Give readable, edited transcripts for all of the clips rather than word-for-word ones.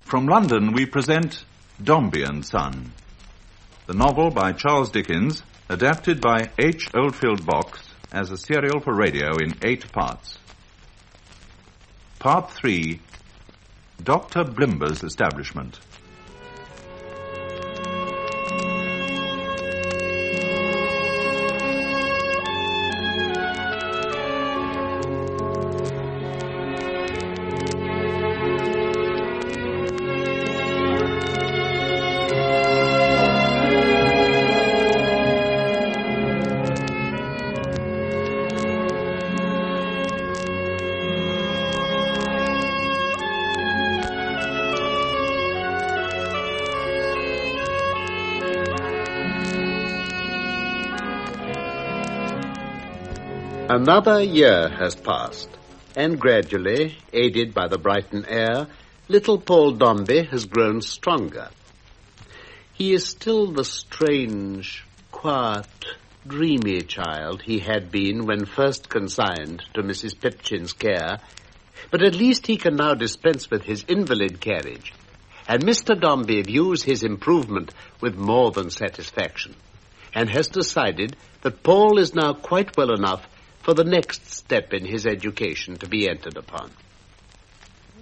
From London we present Dombey and Son, the novel by Charles Dickens, adapted by H. Oldfield Box as a serial for radio in 8 parts. Part 3, Dr. Blimber's Establishment. Another year has passed, and gradually, aided by the Brighton air, little Paul Dombey has grown stronger. He is still the strange, quiet, dreamy child he had been when first consigned to Mrs. Pipchin's care, but at least he can now dispense with his invalid carriage, and Mr. Dombey views his improvement with more than satisfaction, and has decided that Paul is now quite well enough for the next step in his education to be entered upon.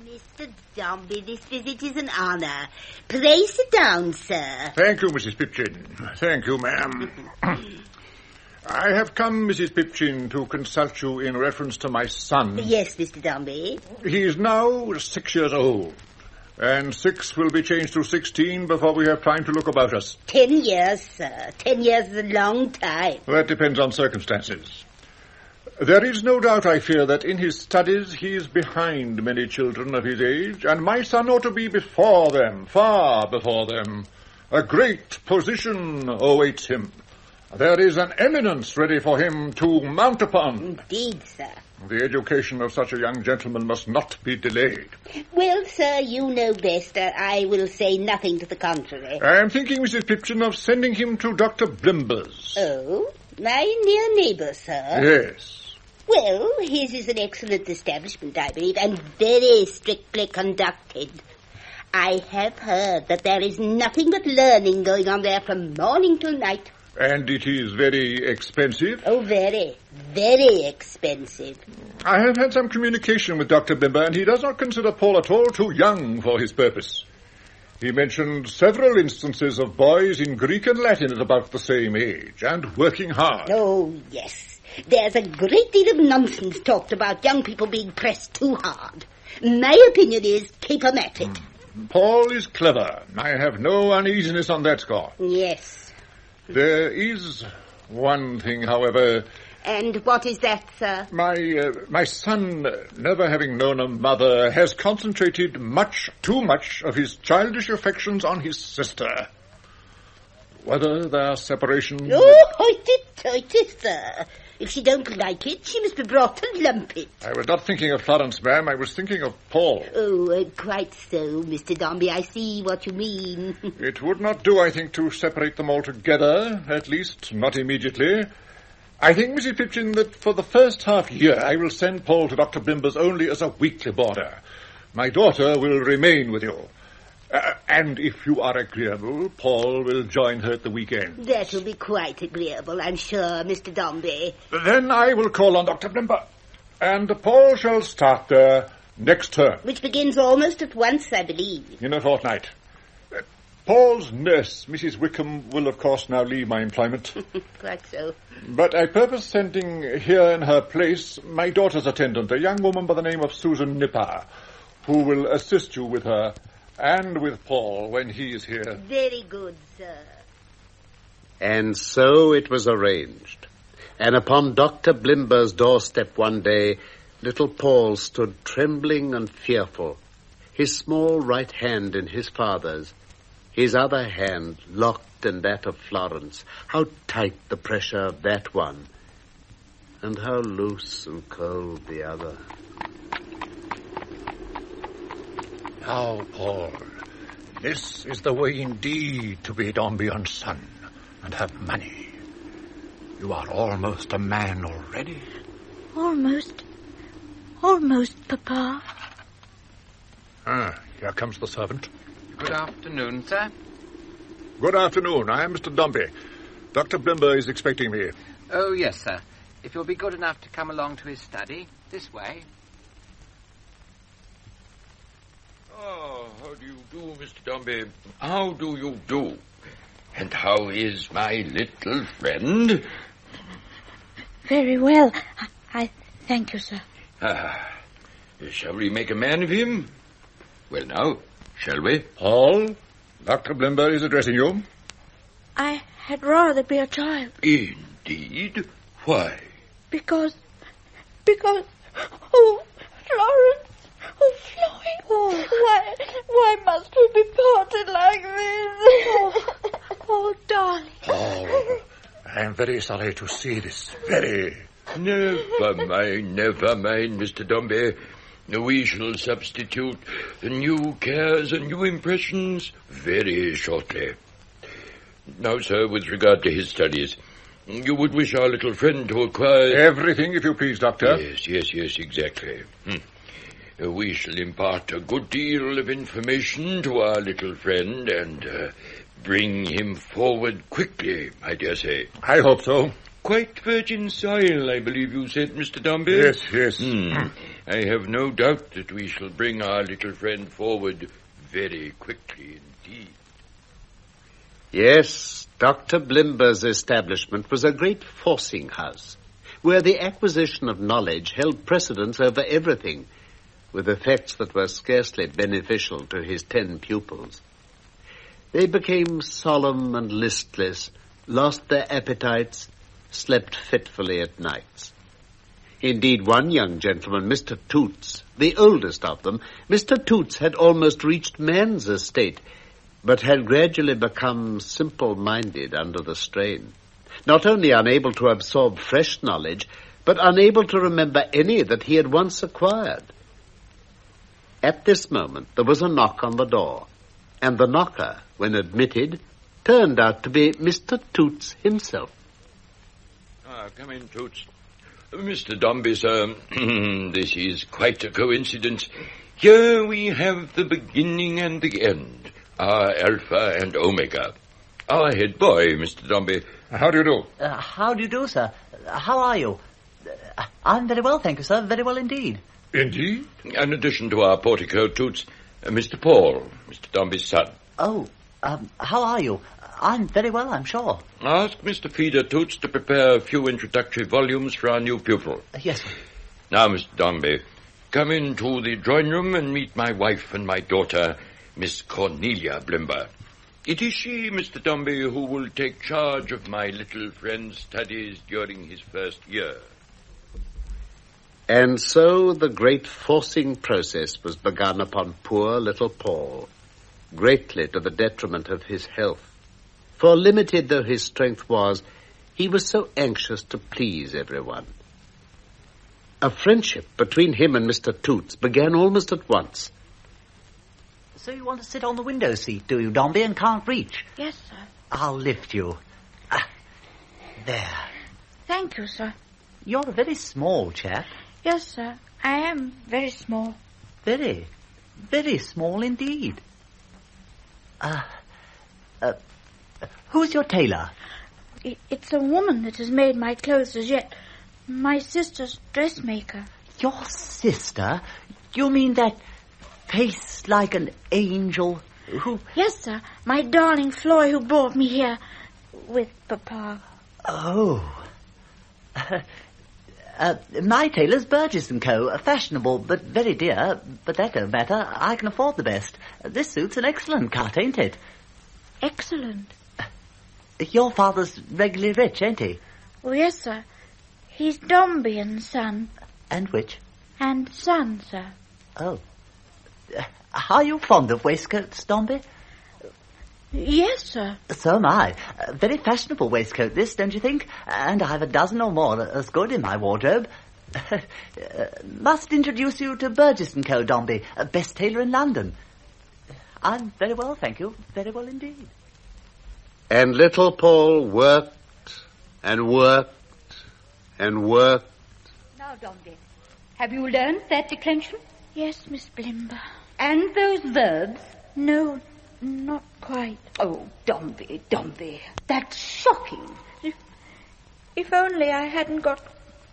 Mr. Dombey, this visit is an honour. Pray sit down, sir. Thank you, Mrs. Pipchin. Thank you, ma'am. I have come, Mrs. Pipchin, to consult you in reference to my son. Yes, Mr. Dombey. He is now 6 years old, and 6 will be changed to 16 before we have time to look about us. 10 years, sir. 10 years is a long time. That depends on circumstances. There is no doubt, I fear, that in his studies he is behind many children of his age, and my son ought to be before them, far before them. A great position awaits him. There is an eminence ready for him to mount upon. Indeed, sir. The education of such a young gentleman must not be delayed. Well, sir, you know best. I will say nothing to the contrary. I am thinking, Mrs. Pipchin, of sending him to Dr. Blimber's. Oh, my near neighbour, sir. Yes. Well, his is an excellent establishment, I believe, and very strictly conducted. I have heard that there is nothing but learning going on there from morning till night. And it is very expensive? Oh, very, very expensive. I have had some communication with Dr. Blimber, and he does not consider Paul at all too young for his purpose. He mentioned several instances of boys in Greek and Latin at about the same age, and working hard. Oh, yes. There's a great deal of nonsense talked about young people being pressed too hard. My opinion is keep 'em at it. Paul is clever. I have no uneasiness on that score. Yes. There is one thing, however. And what is that, sir? My son, never having known a mother, has concentrated too much of his childish affections on his sister. Whether their separation... Oh, hoity-toity, sir. If she don't like it, she must be brought to lump it. I was not thinking of Florence, ma'am. I was thinking of Paul. Oh, quite so, Mr. Dombey. I see what you mean. It would not do, I think, to separate them altogether, at least not immediately. I think, Mrs. Pipchin, that for the first half year I will send Paul to Dr. Blimber's only as a weekly boarder. My daughter will remain with you. And if you are agreeable, Paul will join her at the weekend. That will be quite agreeable, I'm sure, Mr. Dombey. Then I will call on Dr. Blimber, and Paul shall start there next term. Which begins almost at once, I believe. In a fortnight. Paul's nurse, Mrs. Wickham, will of course now leave my employment. Quite so. But I purpose sending here in her place my daughter's attendant, a young woman by the name of Susan Nipper, who will assist you with her and with Paul when he is here. Very good, sir. And so it was arranged. And upon Dr. Blimber's doorstep one day, little Paul stood trembling and fearful, his small right hand in his father's, his other hand locked in that of Florence. How tight the pressure of that one, and how loose and cold the other. Now, Paul, this is the way indeed to be Dombey and Son and have money. You are almost a man already. Almost, Papa. Here comes the servant. Good afternoon, sir. Good afternoon. I am Mr. Dombey. Dr. Blimber is expecting me. Oh, yes, sir. If you'll be good enough to come along to his study, this way. Oh, how do you do, Mr. Dombey? How do you do? And how is my little friend? Very well. I thank you, sir. Shall we make a man of him? Well, now, shall we? Paul, Dr. Blimber is addressing you. I had rather be a child. Indeed? Why? Because... Oh, Florence! Oh, Floyd! Why must we be parted like this? Oh, darling. Paul, I am very sorry to see this. Very. Never mind, Mr. Dombey. We shall substitute new cares and new impressions very shortly. Now, sir, with regard to his studies, you would wish our little friend to acquire... Everything, if you please, Doctor. Yes, exactly. We shall impart a good deal of information to our little friend and bring him forward quickly, I dare say. I hope so. Quite virgin soil, I believe you said, Mr. Dombey? Yes. I have no doubt that we shall bring our little friend forward very quickly indeed. Yes, Dr. Blimber's establishment was a great forcing house, where the acquisition of knowledge held precedence over everything, with effects that were scarcely beneficial to his 10 pupils. They became solemn and listless, lost their appetites, slept fitfully at nights. Indeed, one young gentleman, Mr. Toots, the oldest of them, Mr. Toots had almost reached man's estate, but had gradually become simple-minded under the strain, not only unable to absorb fresh knowledge, but unable to remember any that he had once acquired. At this moment, there was a knock on the door, and the knocker, when admitted, turned out to be Mr. Toots himself. Come in, Toots. Mr. Dombey, sir, this is quite a coincidence. Here we have the beginning and the end, our Alpha and Omega. Our head boy, Mr. Dombey. How do you do? How do you do, sir? How are you? I'm very well, thank you, sir. Very well indeed. Indeed? In addition to our portico, Toots, Mr. Paul, Mr. Dombey's son. Oh, how are you? I'm very well, I'm sure. Ask Mr. Feeder, Toots, to prepare a few introductory volumes for our new pupil. Yes, sir. Now, Mr. Dombey, come into the drawing room and meet my wife and my daughter, Miss Cornelia Blimber. It is she, Mr. Dombey, who will take charge of my little friend's studies during his first year. And so the great forcing process was begun upon poor little Paul, greatly to the detriment of his health. For limited though his strength was, he was so anxious to please everyone. A friendship between him and Mr. Toots began almost at once. So you want to sit on the window seat, do you, Dombey, and can't reach? Yes, sir. I'll lift you. There. Thank you, sir. You're a very small chap. Yes, sir. I am very small. Very, very small indeed. Who's your tailor? It's a woman that has made my clothes as yet. My sister's dressmaker. Your sister? You mean that face like an angel who... Yes, sir. My darling Floy who brought me here with Papa. Oh. My tailor's Burgess & Co. Fashionable, but very dear. But that don't matter. I can afford the best. This suit's an excellent cut, ain't it? Excellent. Your father's regularly rich, ain't he? Oh, yes, sir. He's Dombey and Son. And which? And Son, sir. Oh. Are you fond of waistcoats, Dombey? Yes, sir. So am I. Very fashionable waistcoat, this, don't you think? And I've a dozen or more as good in my wardrobe. Must introduce you to Burgess & Co., Dombey, best tailor in London. I'm very well, thank you. Very well indeed. And little Paul worked and worked and worked. Now, Dombey, have you learned that declension? Yes, Miss Blimber. And those verbs? No, not quite. Oh, Dombey, that's shocking. If only I hadn't got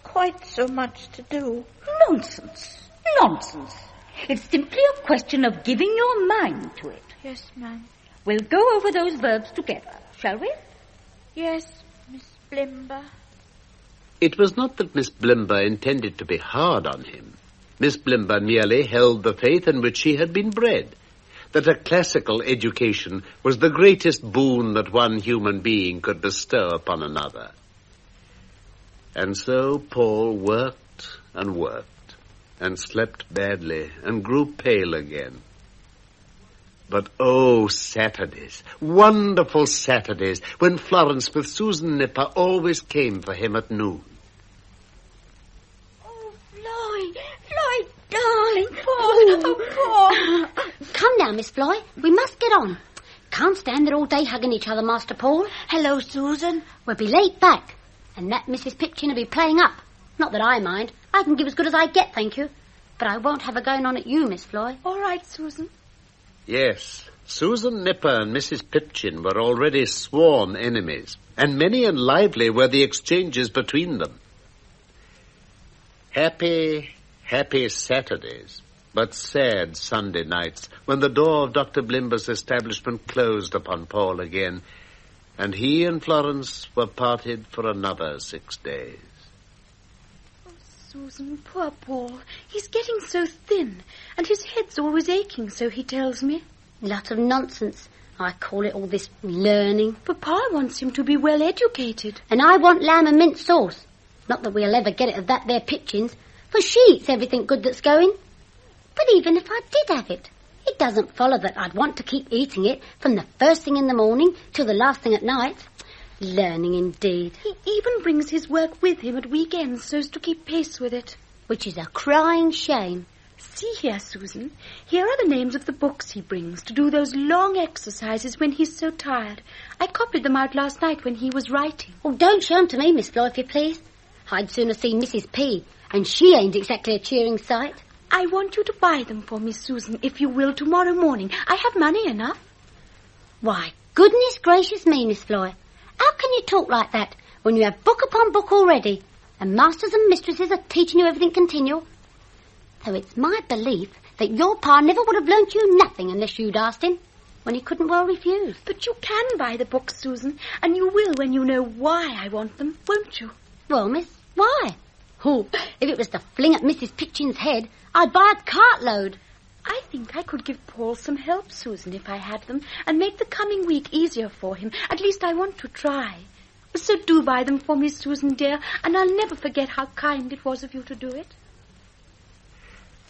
quite so much to do. Nonsense. It's simply a question of giving your mind to it. Yes, ma'am. We'll go over those verbs together, shall we? Yes, Miss Blimber. It was not that Miss Blimber intended to be hard on him. Miss Blimber merely held the faith in which she had been bred, that a classical education was the greatest boon that one human being could bestow upon another. And so Paul worked and slept badly and grew pale again. But oh, Saturdays, wonderful Saturdays, when Florence with Susan Nipper always came for him at noon. Oh, Floyd, darling, Paul. Come now, Miss Floy, we must get on. Can't stand there all day hugging each other, Master Paul. Hello, Susan. We'll be late back, and that Mrs. Pipchin will be playing up. Not that I mind. I can give as good as I get, thank you. But I won't have her going on at you, Miss Floy. All right, Susan. Yes, Susan Nipper and Mrs. Pipchin were already sworn enemies, and many and lively were the exchanges between them. Happy Saturdays, but sad Sunday nights, when the door of Dr. Blimber's establishment closed upon Paul again, and he and Florence were parted for another 6 days. Oh, Susan, poor Paul. He's getting so thin, and his head's always aching, so he tells me. Lot of nonsense. I call it all this learning. Papa wants him to be well educated. And I want lamb and mint sauce. Not that we'll ever get it of that there Pipchin's, for she eats everything good that's going. But even if I did have it, it doesn't follow that I'd want to keep eating it from the first thing in the morning till the last thing at night. Learning indeed. He even brings his work with him at weekends so as to keep pace with it. Which is a crying shame. See here, Susan. Here are the names of the books he brings to do those long exercises when he's so tired. I copied them out last night when he was writing. Oh, don't show them to me, Miss Floy, if you please. I'd sooner see Mrs. P, and she ain't exactly a cheering sight. I want you to buy them for me, Susan, if you will, tomorrow morning. I have money enough. Why, goodness gracious me, Miss Floy. How can you talk like that when you have book upon book already, and masters and mistresses are teaching you everything continual? Though it's my belief that your pa never would have learnt you nothing unless you'd asked him, when he couldn't well refuse. But you can buy the books, Susan, and you will when you know why I want them, won't you? Well, miss, why? Oh, if it was to fling at Mrs. Pipchin's head, I'd buy a cartload. I think I could give Paul some help, Susan, if I had them, and make the coming week easier for him. At least I want to try. So do buy them for me, Susan, dear, and I'll never forget how kind it was of you to do it.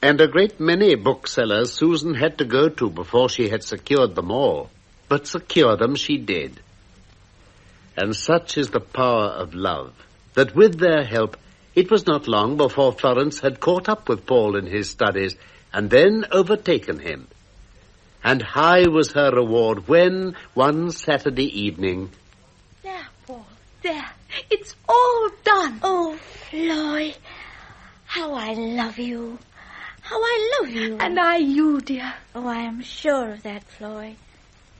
And a great many booksellers Susan had to go to before she had secured them all. But secure them she did. And such is the power of love, that with their help, it was not long before Florence had caught up with Paul in his studies, and then overtaken him. And high was her reward when, one Saturday evening... There, Paul, there. It's all done. Oh, Floy, how I love you. How I love you. And I you, dear. Oh, I am sure of that, Floy.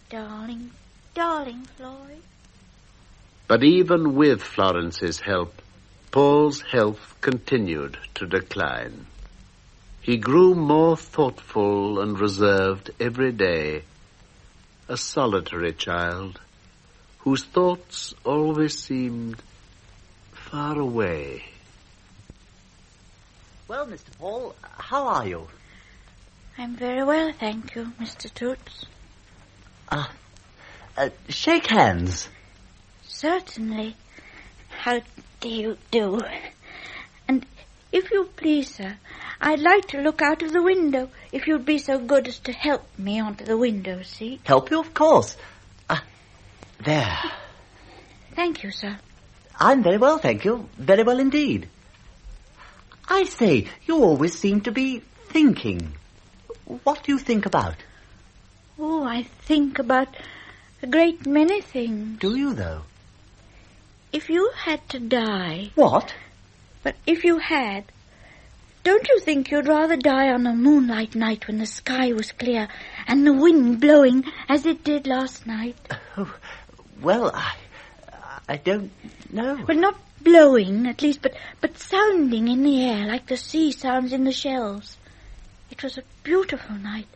Darling, darling Floy. But even with Florence's help, Paul's health continued to decline. He grew more thoughtful and reserved every day, a solitary child whose thoughts always seemed far away. Well, Mr. Paul, how are you? I'm very well, thank you, Mr. Toots. Shake hands. Certainly. How do you do? And if you please, sir, I'd like to look out of the window, if you'd be so good as to help me onto the window seat. Help you, of course. There. Thank you, sir. I'm very well, thank you. Very well indeed. I say, you always seem to be thinking. What do you think about? Oh, I think about a great many things. Do you, though? If you had to die... What? But if you had, Don't you think you'd rather die on a moonlight night when the sky was clear and the wind blowing as it did last night? Oh, well, I don't know. Well, not blowing, at least, but sounding in the air like the sea sounds in the shells. It was a beautiful night.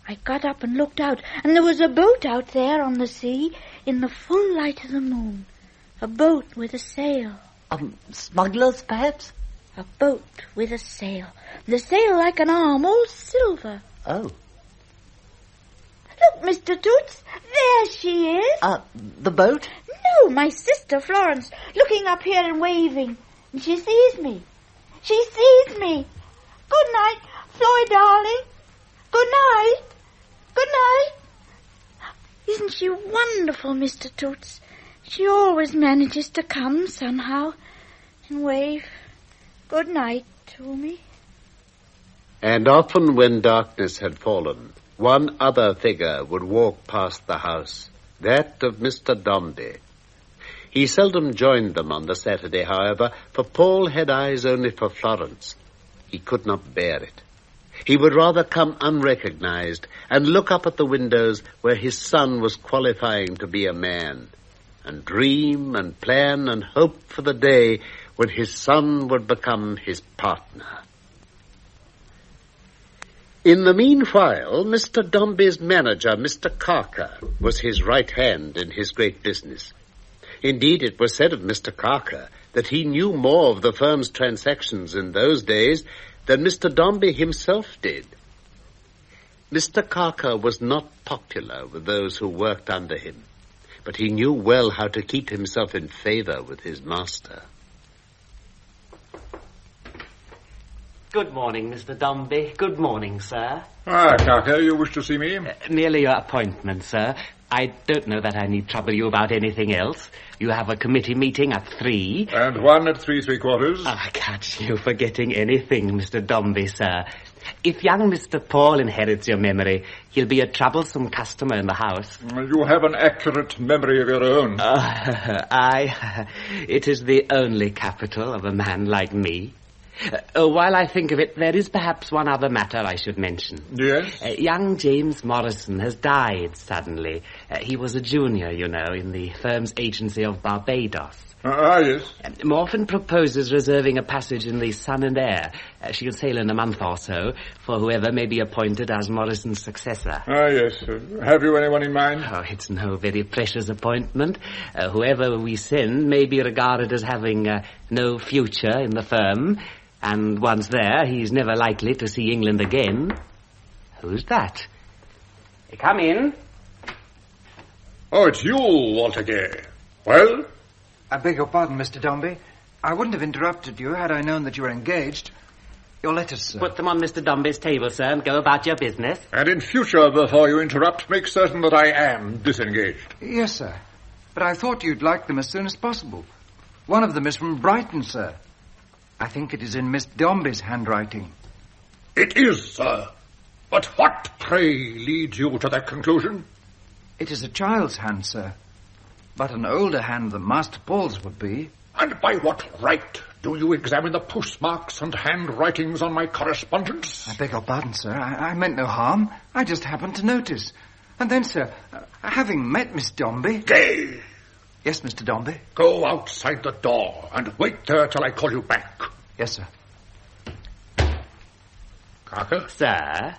I got up and looked out, and there was a boat out there on the sea in the full light of the moon. A boat with a sail. Smugglers, perhaps? A boat with a sail. The sail like an arm, all silver. Oh. Look, Mr. Toots, there she is. The boat? No, my sister Florence, looking up here and waving. And she sees me. She sees me. Good night, Floy, darling. Good night. Good night. Isn't she wonderful, Mr. Toots? She always manages to come somehow and wave good night to me. And often when darkness had fallen, one other figure would walk past the house, that of Mr. Dombey. He seldom joined them on the Saturday, however, for Paul had eyes only for Florence. He could not bear it. He would rather come unrecognized and look up at the windows where his son was qualifying to be a man, and dream and plan and hope for the day when his son would become his partner. In the meanwhile, Mr. Dombey's manager, Mr. Carker, was his right hand in his great business. Indeed, it was said of Mr. Carker that he knew more of the firm's transactions in those days than Mr. Dombey himself did. Mr. Carker was not popular with those who worked under him, but he knew well how to keep himself in favor with his master. Good morning, Mr. Dombey. Good morning, sir. Carker, you wish to see me? Merely your appointment, sir. I don't know that I need trouble you about anything else. You have a committee meeting at 3. And one at 3 3/4. I catch you forgetting anything, Mr. Dombey, sir. If young Mr. Paul inherits your memory, he'll be a troublesome customer in the house. You have an accurate memory of your own. It is the only capital of a man like me. While I think of it, there is perhaps one other matter I should mention. Yes? Young James Morrison has died suddenly. He was a junior, you know, in the firm's agency of Barbados. Yes. Morphin proposes reserving a passage in the Sun and Air. She'll sail in a month or so for whoever may be appointed as Morrison's successor. Yes. Have you anyone in mind? Oh, it's no very precious appointment. Whoever we send may be regarded as having no future in the firm. And once there, he's never likely to see England again. Who's that? Come in. Oh, it's you, Walter Gay. Well? I beg your pardon, Mr. Dombey. I wouldn't have interrupted you had I known that you were engaged. Your letters, sir. Put them on Mr. Dombey's table, sir, and go about your business. And in future, before you interrupt, make certain that I am disengaged. Yes, sir. But I thought you'd like them as soon as possible. One of them is from Brighton, sir. I think it is in Miss Dombey's handwriting. It is, sir. But what, pray, leads you to that conclusion? It is a child's hand, sir. But an older hand than Master Paul's would be. And by what right do you examine the postmarks and handwritings on my correspondence? I beg your pardon, sir. I meant no harm. I just happened to notice. And then, sir, having met Miss Dombey... Gay! Yes, Mr. Dombey? Go outside the door and wait there till I call you back. Yes, sir. Carker? Sir?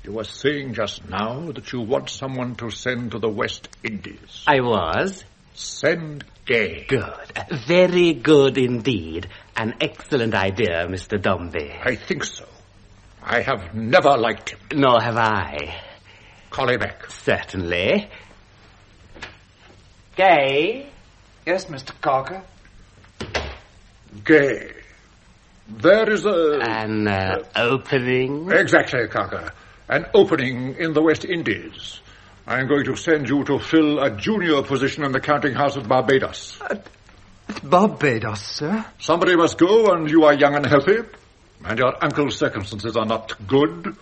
You were saying just now that you want someone to send to the West Indies. I was. Send Gay. Good. Very good indeed. An excellent idea, Mr. Dombey. I think so. I have never liked him. Nor have I. Call him back. Certainly. Gay? Yes, Mr. Carker? Gay. There is an opening? Exactly, Carker. An opening in the West Indies. I'm going to send you to fill a junior position in the counting house at Barbados. Barbados, sir? Somebody must go, and you are young and healthy, and your uncle's circumstances are not good.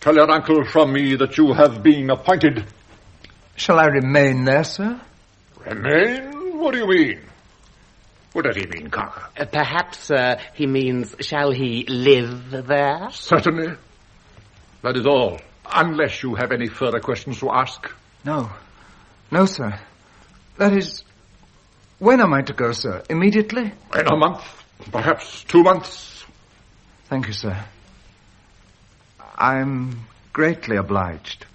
Tell your uncle from me that you have been appointed. Shall I remain there, sir? Remain? What do you mean? What does he mean, Carker? Perhaps, he means, shall he live there? Certainly. That is all. Unless you have any further questions to ask. No. No, sir. That is... When am I to go, sir? Immediately? In a month. Perhaps 2 months. Thank you, sir. I'm greatly obliged.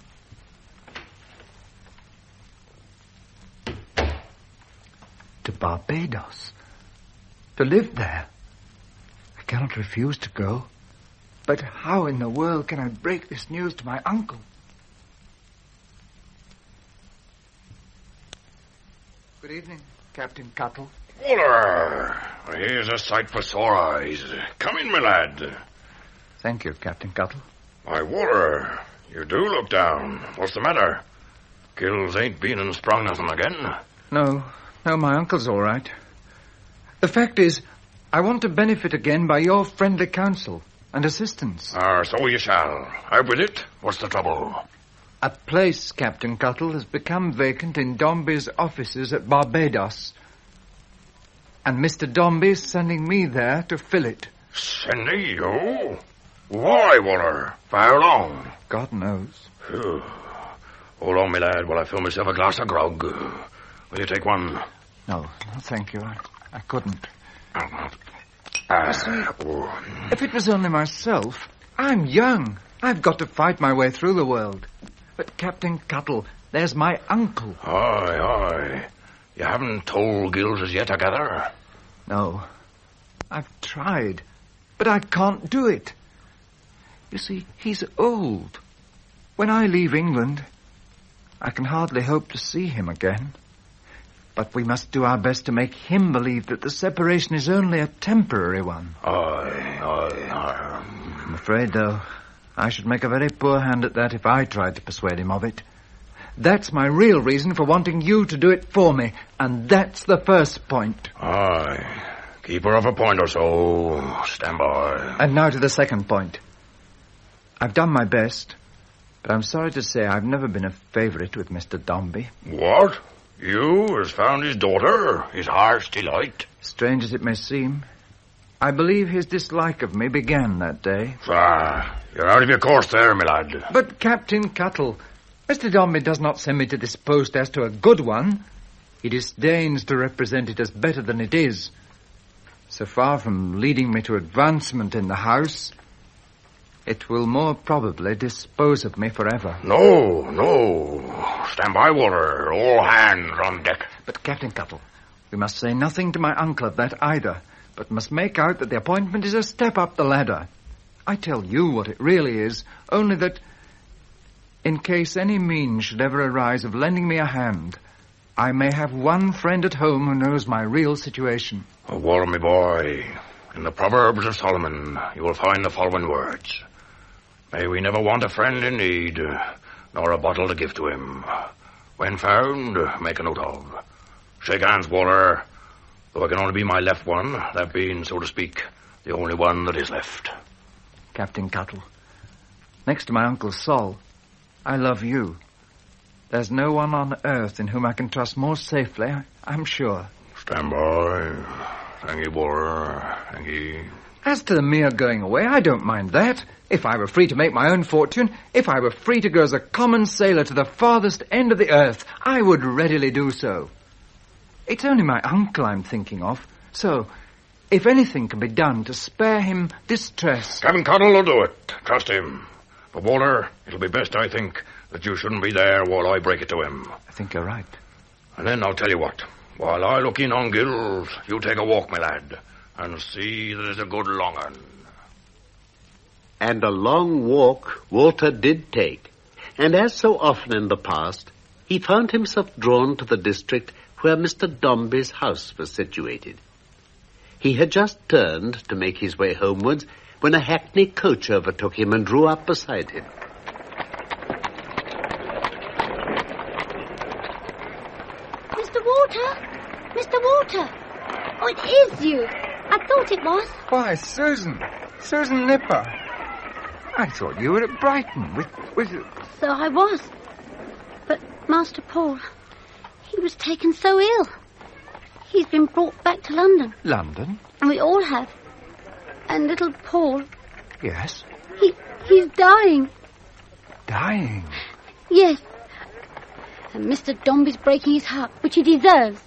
To Barbados. To live there. I cannot refuse to go. But how in the world can I break this news to my uncle? Good evening, Captain Cuttle. Waller, here's a sight for sore eyes. Come in, my lad. Thank you, Captain Cuttle. Why, Waller, you do look down. What's the matter? Gills ain't been and sprung nothing again? No, my uncle's all right. The fact is, I want to benefit again by your friendly counsel and assistance. So you shall. Out with it. What's the trouble? A place, Captain Cuttle, has become vacant in Dombey's offices at Barbados. And Mr. Dombey is sending me there to fill it. Sending you? Why, Waller? For how long? God knows. Phew. Hold on, my lad, while I fill myself a glass of grog. Will you take one? No, thank you. I couldn't. See, if it was only myself, I'm young. I've got to fight my way through the world. But, Captain Cuttle, there's my uncle. Aye. You haven't told Gills as yet, I gather? No. I've tried, but I can't do it. You see, he's old. When I leave England, I can hardly hope to see him again. But we must do our best to make him believe that the separation is only a temporary one. Aye. I'm afraid, though, I should make a very poor hand at that if I tried to persuade him of it. That's my real reason for wanting you to do it for me, and that's the first point. Aye. Keep her off a point or so. Stand by. And now to the second point. I've done my best, but I'm sorry to say I've never been a favourite with Mr. Dombey. What? You has found his daughter, his heart's delight? Strange as it may seem, I believe his dislike of me began that day. You're out of your course there, my lad. But, Captain Cuttle, Mr. Dombey does not send me to this post as to a good one. He disdains to represent it as better than it is. So far from leading me to advancement in the house, it will more probably dispose of me forever. No. Stand by, Waller. All hands on deck. But, Captain Cuttle, we must say nothing to my uncle of that either, but must make out that the appointment is a step up the ladder. I tell you what it really is, only that, in case any means should ever arise of lending me a hand, I may have one friend at home who knows my real situation. Waller, my boy, in the Proverbs of Solomon, you will find the following words. May we never want a friend in need, nor a bottle to give to him. When found, make a note of. Shake hands, Waller, though it can only be my left one, that being, so to speak, the only one that is left. Captain Cuttle, next to my Uncle Sol, I love you. There's no one on earth in whom I can trust more safely, I'm sure. Stand by. Thank you, Waller. Thank you. As to the mere going away, I don't mind that. If I were free to make my own fortune, if I were free to go as a common sailor to the farthest end of the earth, I would readily do so. It's only my uncle I'm thinking of, so if anything can be done to spare him distress... Captain Cuttle will do it. Trust him. But, Waller, it'll be best, I think, that you shouldn't be there while I break it to him. I think you're right. And then I'll tell you what. While I look in on Gills, you take a walk, my lad, and see that it's a good long un. And a long walk Walter did take, and as so often in the past, he found himself drawn to the district where Mr. Dombey's house was situated. He had just turned to make his way homewards when a hackney coach overtook him and drew up beside him. Mr. Walter! Oh, it is you! I thought it was. Why, Susan Nipper. I thought you were at Brighton with... So I was. But Master Paul, he was taken so ill. He's been brought back to London. London? And we all have. And little Paul... Yes? He's dying. Dying? Yes. And Mr. Dombey's breaking his heart, which he deserves.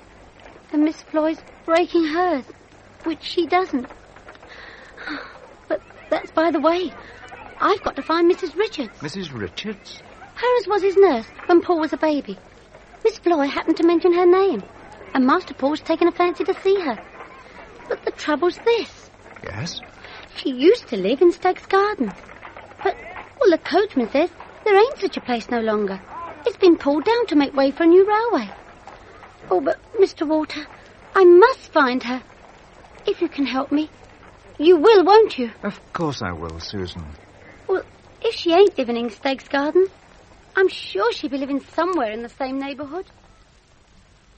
And Miss Floyd's breaking hers, which she doesn't. But that's by the way. I've got to find Mrs. Richards. Mrs. Richards? Hers was his nurse when Paul was a baby. Miss Floyd happened to mention her name, and Master Paul's taken a fancy to see her. But the trouble's this. Yes? She used to live in Stagg's Garden. But, well, the coachman says there ain't such a place no longer. It's been pulled down to make way for a new railway. Oh, but, Mr. Walter, I must find her. If you can help me. You will, won't you? Of course I will, Susan. Well, if she ain't living in Stagg's Garden, I'm sure she'll be living somewhere in the same neighbourhood.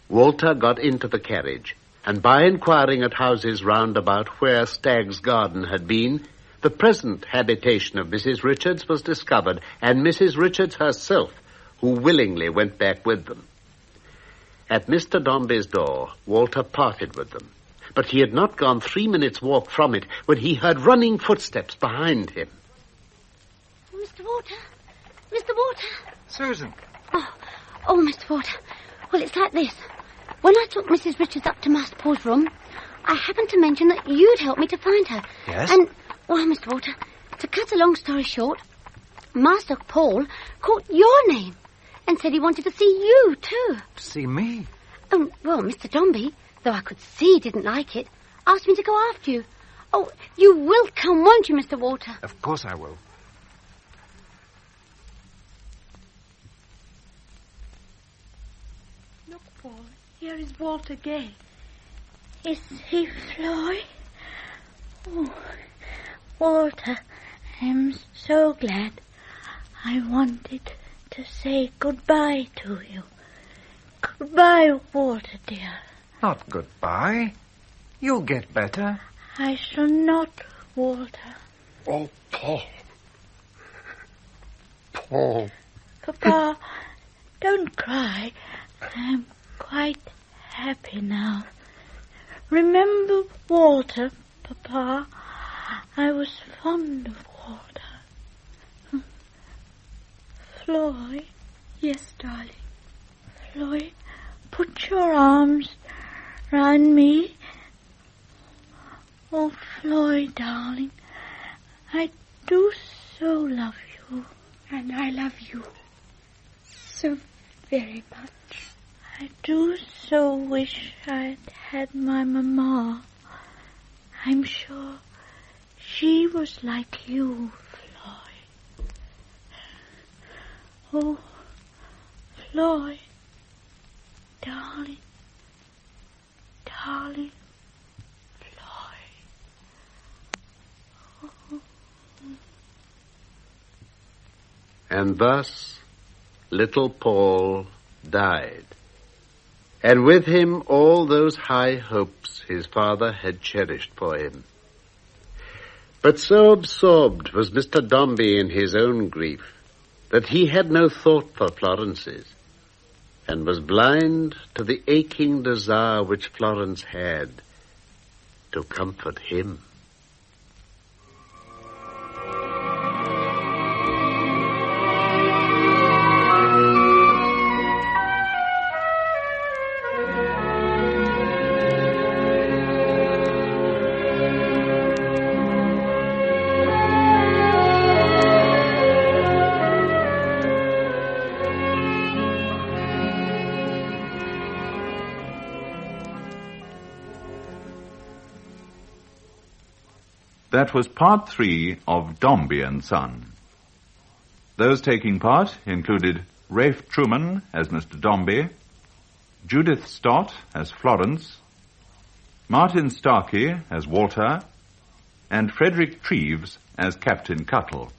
Walter got into the carriage, and by inquiring at houses round about where Stagg's Garden had been, the present habitation of Mrs. Richards was discovered, and Mrs. Richards herself, who willingly went back with them. At Mr. Dombey's door, Walter parted with them, but he had not gone 3 minutes' walk from it when he heard running footsteps behind him. Mr. Walter! Mr. Walter! Susan! Oh, Mr. Walter. Well, it's like this. When I took Mrs. Richards up to Master Paul's room, I happened to mention that you'd help me to find her. Yes? And, well, Mr. Walter, to cut a long story short, Master Paul caught your name and said he wanted to see you, too. See me? Well, Mr. Dombey, though I could see he didn't like it, asked me to go after you. Oh, you will come, won't you, Mr. Walter? Of course I will. Look, Paul, here is Walter Gay. Is he Floyd? Oh, Walter, I'm so glad. I wanted to say goodbye to you. Goodbye, Walter, dear. Not goodbye. You'll get better. I shall not, Walter. Oh, Paul. Paul. Papa, don't cry. I'm quite happy now. Remember Walter, Papa? I was fond of Walter. Floyd? Yes, darling. Floyd, put your arms round me. Oh, Floyd, darling, I do so love you. And I love you so very much. I do so wish I'd had my mamma. I'm sure she was like you, Floyd. Oh, Floyd, darling, darling, Floyd. Oh. And thus, little Paul died. And with him all those high hopes his father had cherished for him. But so absorbed was Mr. Dombey in his own grief that he had no thought for Florence's, and was blind to the aching desire which Florence had to comfort him. That was part 3 of Dombey and Son. Those taking part included Rafe Truman as Mr. Dombey, Judith Stott as Florence, Martin Starkie as Walter, and Frederick Treves as Captain Cuttle.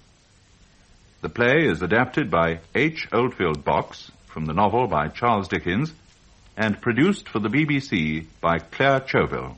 The play is adapted by H. Oldfield Box from the novel by Charles Dickens and produced for the BBC by Claire Choville.